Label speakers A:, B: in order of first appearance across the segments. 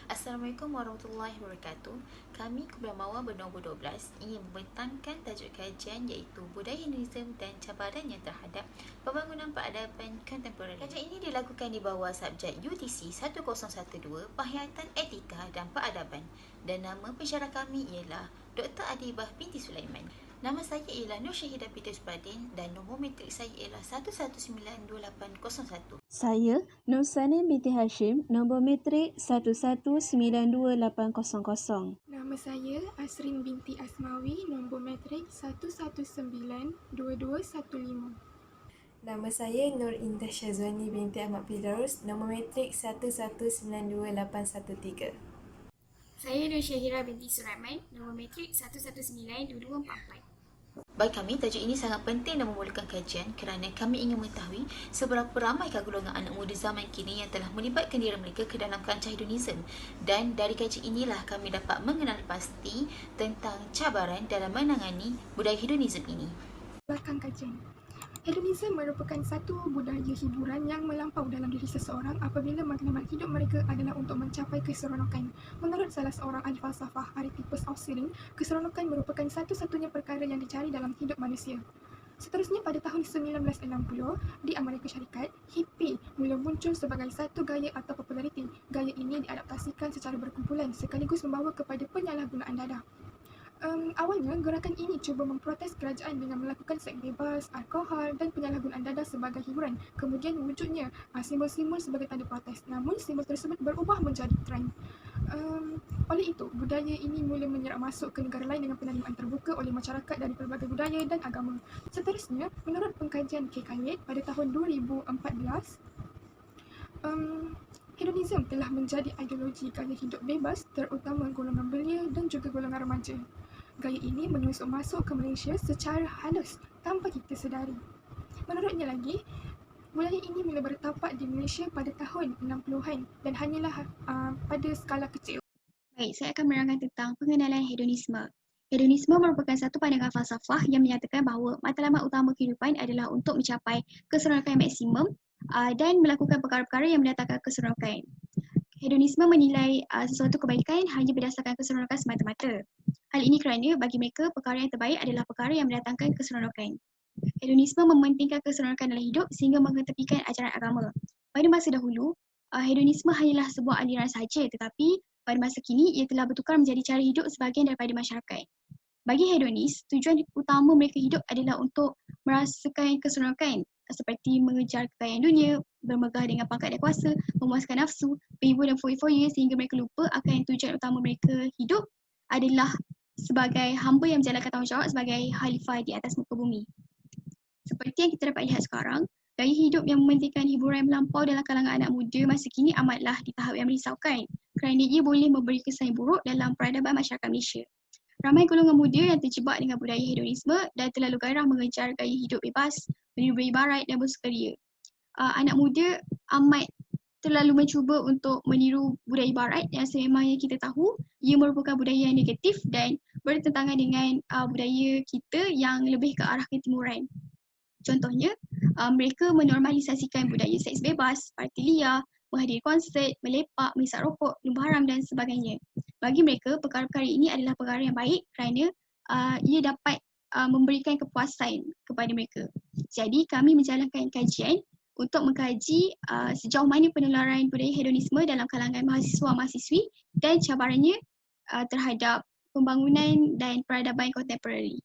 A: Assalamualaikum warahmatullahi wabarakatuh. Kami Kumpulan Mawar bernombor 12 ingin membentangkan tajuk kajian iaitu Budaya Hinduism dan Cabarannya terhadap Pembangunan Peradaban Kontemporari. Kajian ini dilakukan di bawah subjek UTC 1012 Penghayatan Etika dan Peradaban dan nama pensyarah kami ialah Dr. Adibah binti Sulaiman. Nama saya ialah Nur Syahidah Peter Subadin dan nombor metrik saya ialah 119801.
B: Saya, Nur Sanim binti Hashim, nombor metrik 11928800.
C: Nama saya Asrin binti Asmawi, nombor metrik 1192215.
D: Nama saya Nur Indah Syazwani binti Ahmad Firdaus, nombor metrik 1192813.
E: Saya Nur Syahira binti Sulaiman, nombor metrik 1192244.
A: Bagi kami, tajuk ini sangat penting dan memerlukan kajian kerana kami ingin mengetahui seberapa ramaikah golongan anak muda zaman kini yang telah melibatkan diri mereka ke dalam kancah hedonisme, dan dari kajian inilah kami dapat mengenal pasti tentang cabaran dalam menangani budaya hedonisme ini.
C: Belakang kajian. Hedonisme merupakan satu budaya hiburan yang melampau dalam diri seseorang apabila matlamat hidup mereka adalah untuk mencapai keseronokan. Menurut salah seorang ahli falsafah, Aristippus Auxilium, keseronokan merupakan satu-satunya perkara yang dicari dalam hidup manusia. Seterusnya, pada tahun 1960, di Amerika Syarikat, hippie mula muncul sebagai satu gaya atau populariti. Gaya ini diadaptasikan secara berkumpulan sekaligus membawa kepada penyalahgunaan dadah. Awalnya, gerakan ini cuba memprotes kerajaan dengan melakukan seks bebas, alkohol dan penyalahgunaan dadah sebagai hiburan. Kemudian wujudnya simbol-simbol sebagai tanda protes. Namun, simbol tersebut berubah menjadi trend. Oleh itu, budaya ini mula menyerap masuk ke negara lain dengan penerimaan terbuka oleh masyarakat dari pelbagai budaya dan agama. Seterusnya, menurut pengkajian K. Khalid pada tahun 2014, hedonisme telah menjadi ideologi gaya hidup bebas terutama golongan belia dan juga golongan remaja. Gaya ini menyusup masuk ke Malaysia secara halus tanpa kita sedari. Menurutnya lagi, budaya ini mula bertapak di Malaysia pada tahun 60-an dan hanyalah pada skala kecil.
E: Baik, saya akan menerangkan tentang pengenalan hedonisme. Hedonisme merupakan satu pandangan falsafah yang menyatakan bahawa matlamat utama kehidupan adalah untuk mencapai keseronokan maksimum dan melakukan perkara-perkara yang mendatangkan keseronokan. Hedonisme menilai sesuatu kebaikan hanya berdasarkan keseronokan semata-mata. Hal ini kerana bagi mereka perkara yang terbaik adalah perkara yang mendatangkan keseronokan. Hedonisme mementingkan keseronokan dalam hidup sehingga mengetepikan ajaran agama. Pada masa dahulu, hedonisme hanyalah sebuah aliran sahaja, tetapi pada masa kini ia telah bertukar menjadi cara hidup sebahagian daripada masyarakat. Bagi hedonis, tujuan utama mereka hidup adalah untuk merasakan keseronokan seperti mengejar kekayaan dunia, bermegah dengan pangkat dan kuasa, memuaskan nafsu, berhibur dan foya-foya sehingga mereka lupa akan tujuan utama mereka hidup adalah sebagai hamba yang menjalankan tanggungjawab sebagai khalifah di atas muka bumi. Seperti yang kita dapat lihat sekarang, gaya hidup yang mementingkan hiburan yang melampau dalam kalangan anak muda masa kini amatlah di tahap yang merisaukan kerana ia boleh memberi kesan buruk dalam peradaban masyarakat Malaysia. Ramai golongan muda yang terjebak dengan budaya hedonisme dan terlalu gairah mengejar gaya hidup bebas, meniru barat dan bersukaria. Anak muda amat terlalu mencuba untuk meniru budaya barat yang sememangnya kita tahu ia merupakan budaya yang negatif dan bertentangan dengan budaya kita yang lebih ke arah ketimuran. Contohnya, mereka menormalisasikan budaya seks bebas, parti liar, menghadiri konsert, melepak, menghisap rokok, lumba haram dan sebagainya. Bagi mereka, perkara-perkara ini adalah perkara yang baik kerana ia dapat memberikan kepuasan kepada mereka. Jadi, kami menjalankan kajian untuk mengkaji sejauh mana penularan budaya hedonisme dalam kalangan mahasiswa-mahasiswi dan cabarannya terhadap pembangunan dan peradaban kontemporari.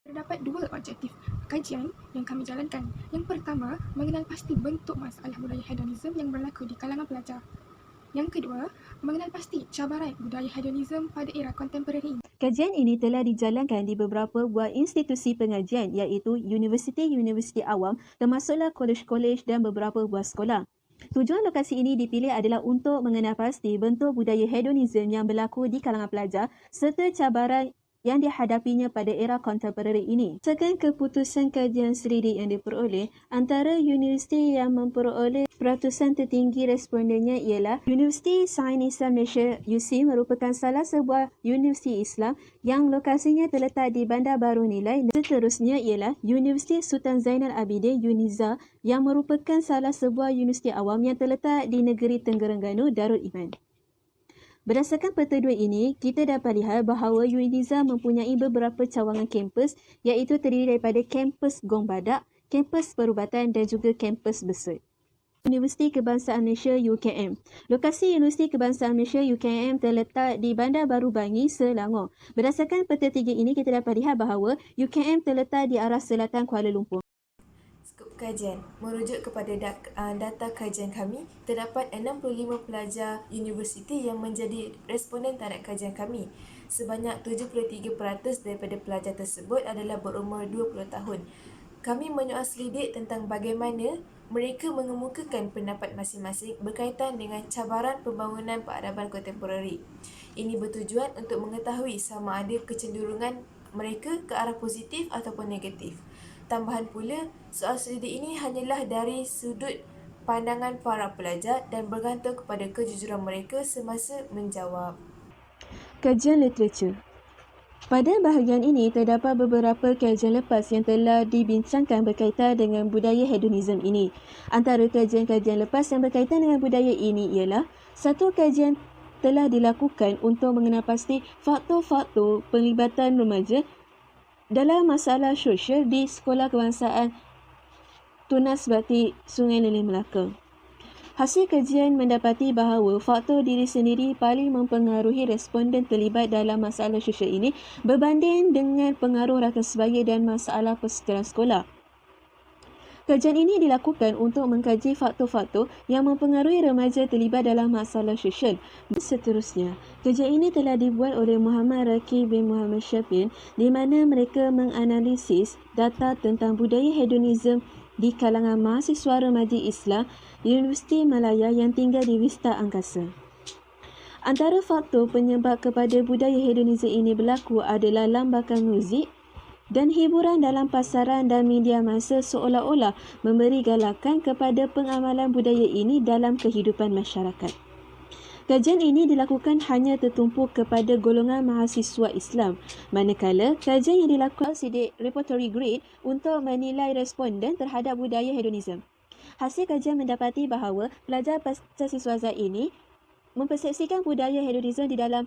C: Terdapat dua objektif kajian yang kami jalankan. Yang pertama, mengenal pasti bentuk masalah budaya hedonisme yang berlaku di kalangan pelajar. Yang kedua, mengenal pasti cabaran budaya hedonisme pada era kontemporari.
B: Kajian ini telah dijalankan di beberapa buah institusi pengajian iaitu universiti-universiti awam termasuklah kolej-kolej dan beberapa buah sekolah. Tujuan lokasi ini dipilih adalah untuk mengenal pasti bentuk budaya hedonisme yang berlaku di kalangan pelajar serta cabaran yang dihadapinya pada era kontemporari ini. Berdasarkan keputusan kajian selidik yang diperoleh, antara universiti yang memperoleh peratusan tertinggi respondennya ialah Universiti Sains Islam Malaysia UC merupakan salah sebuah universiti Islam yang lokasinya terletak di Bandar Baru Nilai. Seterusnya ialah Universiti Sultan Zainal Abidin UNIZA yang merupakan salah sebuah universiti awam yang terletak di negeri Terengganu Darul Iman. Berdasarkan peta 2 ini, kita dapat lihat bahawa UNIZA mempunyai beberapa cawangan kampus iaitu terdiri daripada kampus Gong Badak, kampus Perubatan dan juga kampus Besut. Universiti Kebangsaan Malaysia UKM. Lokasi Universiti Kebangsaan Malaysia UKM terletak di Bandar Baru Bangi, Selangor. Berdasarkan peta 3 ini, kita dapat lihat bahawa UKM terletak di arah selatan Kuala Lumpur.
D: Skop kajian. Merujuk kepada data kajian kami, terdapat 65 pelajar universiti yang menjadi responden terhadap kajian kami. Sebanyak 73% daripada pelajar tersebut adalah berumur 20 tahun. Kami menyoal selidik tentang bagaimana mereka mengemukakan pendapat masing-masing berkaitan dengan cabaran pembangunan peradaban kontemporari. Ini bertujuan untuk mengetahui sama ada kecenderungan mereka ke arah positif ataupun negatif. Tambahan pula, soal selidik ini hanyalah dari sudut pandangan para pelajar dan bergantung kepada kejujuran mereka semasa menjawab.
B: Kajian literatur. Pada bahagian ini, terdapat beberapa kajian lepas yang telah dibincangkan berkaitan dengan budaya hedonisme ini. Antara kajian-kajian lepas yang berkaitan dengan budaya ini ialah satu kajian telah dilakukan untuk mengenal pasti faktor-faktor penglibatan remaja dalam masalah sosial di Sekolah Kebangsaan Tunas Bakti Sungai Lilin Melaka. Hasil kajian mendapati bahawa faktor diri sendiri paling mempengaruhi responden terlibat dalam masalah sosial ini berbanding dengan pengaruh rakan sebaya dan masalah persekitaran sekolah. Kajian ini dilakukan untuk mengkaji faktor-faktor yang mempengaruhi remaja terlibat dalam masalah sosial. Seterusnya, kajian ini telah dibuat oleh Muhammad Raki bin Muhammad Syafin di mana mereka menganalisis data tentang budaya hedonisme di kalangan mahasiswa remaja Islam di Universiti Malaya yang tinggal di Vista Angkasa. Antara faktor penyebab kepada budaya hedonisme ini berlaku adalah lambakan muzik dan hiburan dalam pasaran dan media masa seolah-olah memberi galakan kepada pengamalan budaya ini dalam kehidupan masyarakat. Kajian ini dilakukan hanya tertumpu kepada golongan mahasiswa Islam, manakala kajian yang dilakukan sidik repertory grade untuk menilai responden terhadap budaya hedonisme. Hasil kajian mendapati bahawa pelajar pasca siswaza ini mempersepsikan budaya hedonisme di dalam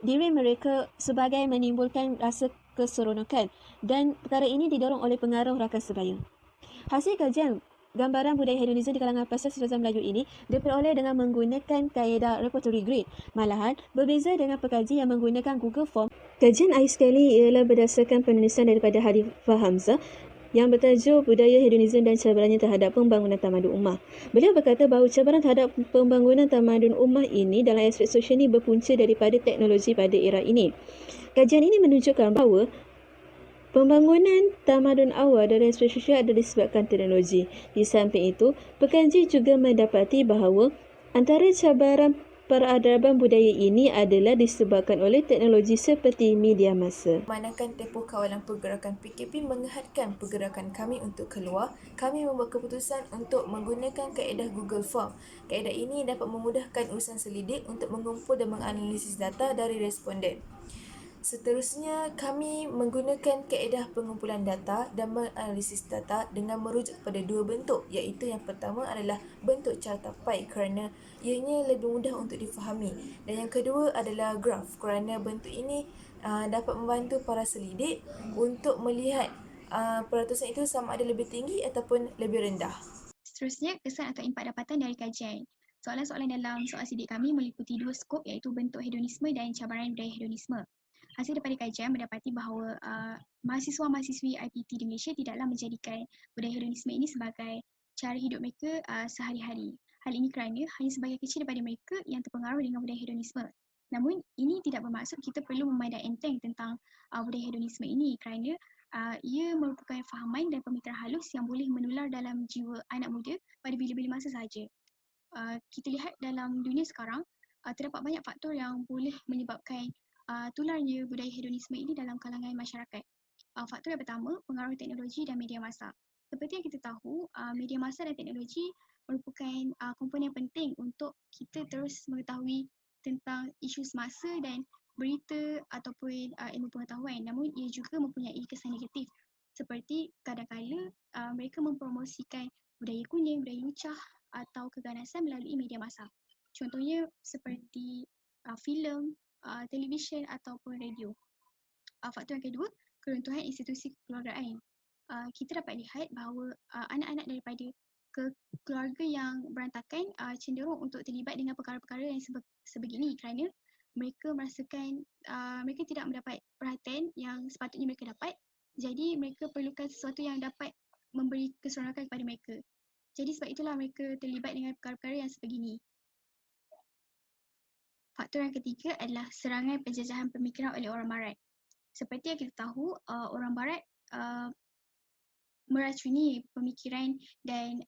B: diri mereka sebagai menimbulkan rasa keseronokan dan perkara ini didorong oleh pengaruh rakan sebaya. Hasil kajian gambaran budaya hedonisme di kalangan pasca siswaza Melayu ini diperoleh dengan menggunakan kaedah repertory grade. Malahan, berbeza dengan pekaji yang menggunakan Google Form. Kajian akhir sekali ialah berdasarkan penulisan daripada Harifah Hamzah yang bertajuk Budaya Hedonisme dan Cabarannya Terhadap Pembangunan Tamadun Ummah. Beliau berkata bahawa cabaran terhadap pembangunan tamadun ummah ini dalam aspek sosial ini berpunca daripada teknologi pada era ini. Kajian ini menunjukkan bahawa pembangunan tamadun awal dari aspek sosial adalah disebabkan teknologi. Di samping itu, pekaji juga mendapati bahawa antara cabaran peradaban budaya ini adalah disebabkan oleh teknologi seperti media massa.
D: Manakala tempoh kawalan pergerakan PKP menghadkan pergerakan kami untuk keluar, kami membuat keputusan untuk menggunakan kaedah Google Form. Kaedah ini dapat memudahkan urusan selidik untuk mengumpul dan menganalisis data dari responden. Seterusnya, kami menggunakan kaedah pengumpulan data dan menganalisis data dengan merujuk kepada dua bentuk, iaitu yang pertama adalah bentuk carta pie kerana ianya lebih mudah untuk difahami, dan yang kedua adalah graf kerana bentuk ini dapat membantu para selidik untuk melihat peratusan itu sama ada lebih tinggi ataupun lebih rendah.
E: Seterusnya, kesan atau impak dapatan dari kajian. Soalan-soalan dalam soal sidik kami meliputi dua skop iaitu bentuk hedonisme dan cabaran budaya hedonisme. Hasil daripada kajian mendapati bahawa mahasiswa-mahasiswi IPT di Malaysia tidaklah menjadikan budaya hedonisme ini sebagai cara hidup mereka sehari-hari. Hal ini kerana hanya sebahagian kecil daripada mereka yang terpengaruh dengan budaya hedonisme. Namun, ini tidak bermaksud kita perlu memandang enteng tentang budaya hedonisme ini kerana ia merupakan fahaman dan pemikiran halus yang boleh menular dalam jiwa anak muda pada bila-bila masa sahaja. Kita lihat dalam dunia sekarang, terdapat banyak faktor yang boleh menyebabkan tularnya budaya hedonisme ini dalam kalangan masyarakat. Faktor yang pertama, pengaruh teknologi dan media massa. Seperti yang kita tahu, media massa dan teknologi merupakan komponen penting untuk kita terus mengetahui tentang isu semasa dan berita ataupun ilmu pengetahuan. Namun ia juga mempunyai kesan negatif seperti kadang-kadang mereka mempromosikan budaya kuning, budaya lucah atau keganasan melalui media massa. Contohnya seperti filem, televisyen ataupun radio. Faktor yang kedua, keruntuhan institusi kekeluargaan. Kita dapat lihat bahawa anak-anak daripada keluarga yang berantakan cenderung untuk terlibat dengan perkara-perkara yang sebegini kerana mereka merasakan mereka tidak mendapat perhatian yang sepatutnya mereka dapat. Jadi mereka perlukan sesuatu yang dapat memberi keseronokan kepada mereka. Jadi sebab itulah mereka terlibat dengan perkara-perkara yang sebegini. Faktor yang ketiga adalah serangan penjajahan pemikiran oleh orang Barat. Seperti yang kita tahu, orang Barat meracuni pemikiran dan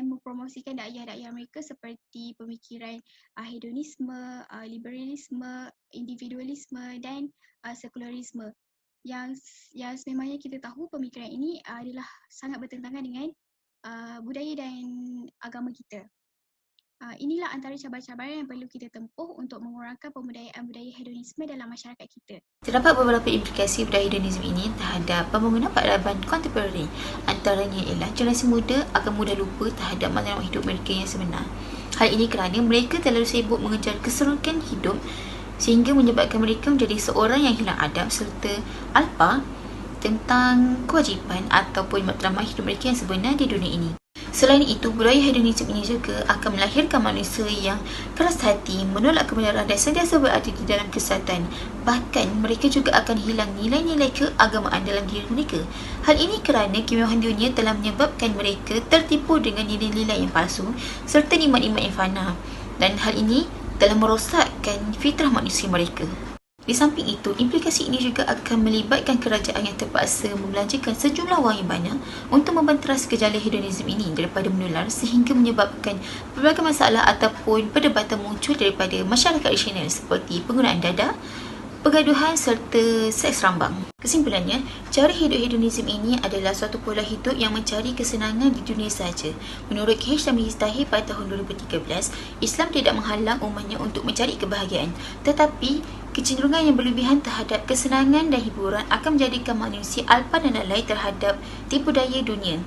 E: mempromosikan dakwah-dakwah mereka seperti pemikiran hedonisme, liberalisme, individualisme dan sekularisme. Yang sememangnya kita tahu pemikiran ini adalah sangat bertentangan dengan budaya dan agama kita. Inilah antara cabaran-cabaran yang perlu kita tempuh untuk mengurangkan pembudayaan budaya hedonisme dalam masyarakat kita.
A: Terdapat beberapa implikasi budaya hedonisme ini terhadap pembangunan peradaban kontemporari. Antaranya ialah generasi muda akan mudah lupa terhadap matlamat hidup mereka yang sebenar. Hal ini kerana mereka terlalu sibuk mengejar keseronokan hidup sehingga menyebabkan mereka menjadi seorang yang hilang adab serta alpa tentang kewajipan ataupun matlamat hidup mereka yang sebenar di dunia ini. Selain itu, budaya hedonisme ini juga akan melahirkan manusia yang keras hati, menolak kebenaran dan sentiasa berada di dalam kesesatan. Bahkan, mereka juga akan hilang nilai-nilai keagamaan dalam diri mereka. Hal ini kerana kemewahan dunia telah menyebabkan mereka tertipu dengan nilai-nilai yang palsu serta nikmat-nikmat yang fana. Dan hal ini telah merosakkan fitrah manusia mereka. Di samping itu, implikasi ini juga akan melibatkan kerajaan yang terpaksa membelanjakan sejumlah wang yang banyak untuk membanteras gejala hedonisme ini daripada menular sehingga menyebabkan berbagai masalah ataupun perdebatan muncul daripada masyarakat tradisional seperti penggunaan dadah, pergaduhan serta seks rambang. Kesimpulannya, cara hidup hedonisme ini adalah suatu pola hidup yang mencari kesenangan di dunia sahaja. Menurut H. Mizdahi pada tahun 2013, Islam tidak menghalang umatnya untuk mencari kebahagiaan, tetapi kecenderungan yang berlebihan terhadap kesenangan dan hiburan akan menjadikan manusia alpa dan lalai terhadap tipu daya dunia.